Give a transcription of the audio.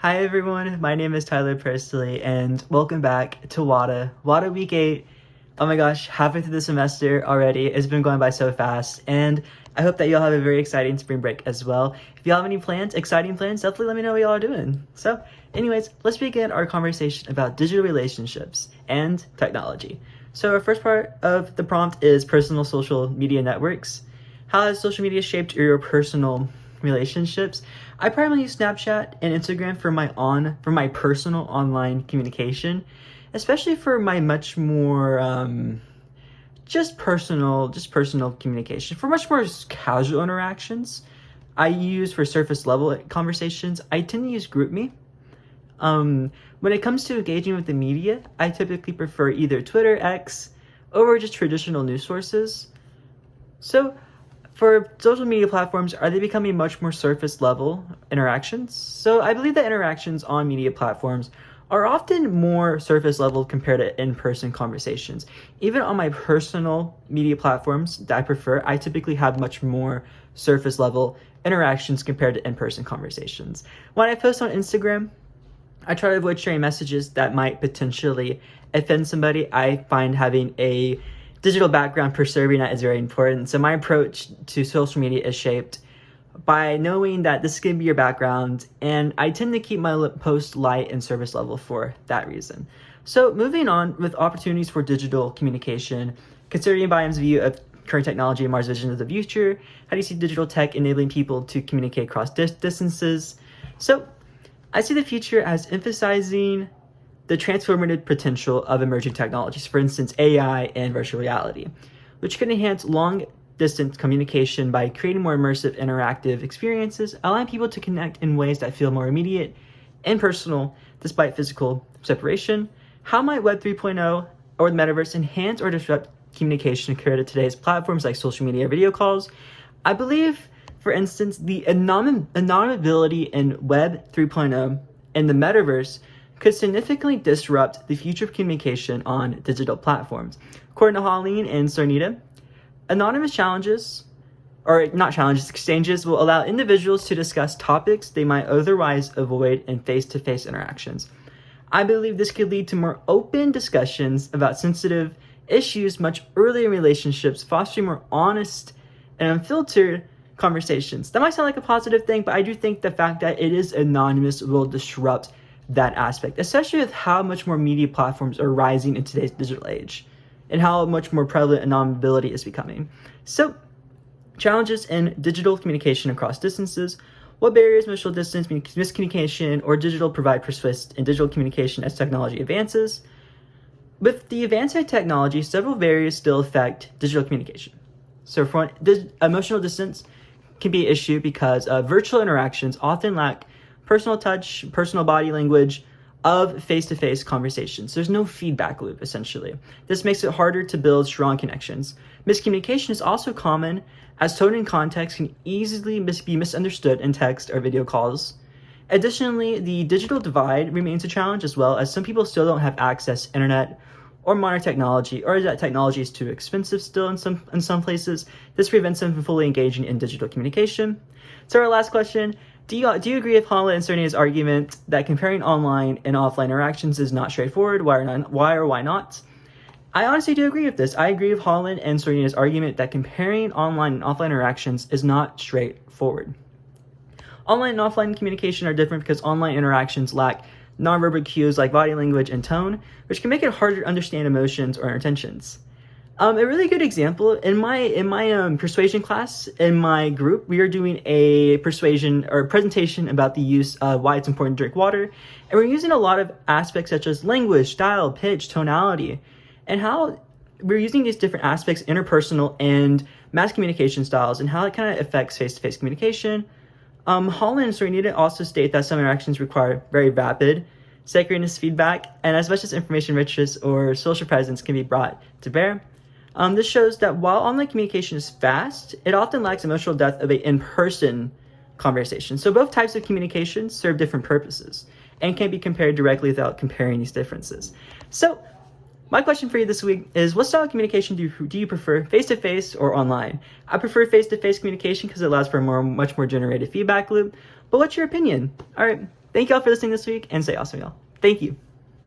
Hi everyone, my name is Tyler Pursley and welcome back to WADA. WADA Week 8, oh my gosh, halfway through the semester already. It's been going by so fast and I hope that y'all have a very exciting spring break as well. If y'all have any plans, exciting plans, definitely let me know what y'all are doing. So anyways, let's begin our conversation about digital relationships and technology. So our first part of the prompt is personal social media networks. How has social media shaped your personal relationships? I primarily use Snapchat and Instagram for my personal online communication, especially for my much more just personal communication. For much more casual interactions, I use for surface level conversations. I tend to use GroupMe. When it comes to engaging with the media, I typically prefer either Twitter, X, or just traditional news sources. So for social media platforms, are they becoming much more surface level interactions? So I believe that interactions on media platforms are often more surface level compared to in-person conversations. Even on my personal media platforms that I prefer, I typically have much more surface level interactions compared to in-person conversations. When I post on Instagram, I try to avoid sharing messages that might potentially offend somebody. I find having a digital background preserving that is very important. So my approach to social media is shaped by knowing that this can be your background, and I tend to keep my post light and service level for that reason. So moving on with opportunities for digital communication, considering BIOM's view of current technology and Mars' vision of the future, how do you see digital tech enabling people to communicate across distances? So I see the future as emphasizing the transformative potential of emerging technologies, for instance, AI and virtual reality, which can enhance long-distance communication by creating more immersive, interactive experiences, allowing people to connect in ways that feel more immediate and personal despite physical separation. How might Web 3.0 or the metaverse enhance or disrupt communication compared to today's platforms like social media or video calls? I believe, for instance, the anonymity in Web 3.0 and the metaverse could significantly disrupt the future of communication on digital platforms. According to Holleen and Sarnita, anonymous exchanges will allow individuals to discuss topics they might otherwise avoid in face-to-face interactions. I believe this could lead to more open discussions about sensitive issues much earlier in relationships, fostering more honest and unfiltered conversations. That might sound like a positive thing, but I do think the fact that it is anonymous will disrupt that aspect, especially with how much more media platforms are rising in today's digital age and how much more prevalent anonymity is becoming. So, challenges in digital communication across distances. What barriers, emotional distance, miscommunication, or digital provide persist in digital communication as technology advances? With the advancement of technology, several barriers still affect digital communication. So, for emotional distance can be an issue because virtual interactions often lack personal touch, personal body language of face-to-face conversations. There's no feedback loop, essentially. This makes it harder to build strong connections. Miscommunication is also common, as tone and context can easily be misunderstood in text or video calls. Additionally, the digital divide remains a challenge as well, as some people still don't have access to internet or modern technology, or that technology is too expensive still in some places. This prevents them from fully engaging in digital communication. So our last question, do you agree with Hala and Sarnita's argument that comparing online and offline interactions is not straightforward? Why or why not? I honestly do agree with this. I agree with Holland and Sarnita's argument that comparing online and offline interactions is not straightforward. Online and offline communication are different because online interactions lack nonverbal cues like body language and tone, which can make it harder to understand emotions or intentions. A really good example, in my persuasion class, in my group, we are doing a persuasion or presentation about the use of why it's important to drink water. And we're using a lot of aspects such as language, style, pitch, tonality, and how we're using these different aspects, interpersonal and mass communication styles, and how it kind of affects face-to-face communication. Holland and Sarnita also state that some interactions require very rapid synchronous feedback, and as much as information richness or social presence can be brought to bear. This shows that while online communication is fast, it often lacks emotional depth of an in-person conversation. So both types of communication serve different purposes and can't be compared directly without comparing these differences. So my question for you this week is, what style of communication do you prefer, face-to-face or online? I prefer face-to-face communication because it allows for a much more generated feedback loop. But what's your opinion? All right, Thank y'all for listening this week, and stay awesome, y'all. Thank you.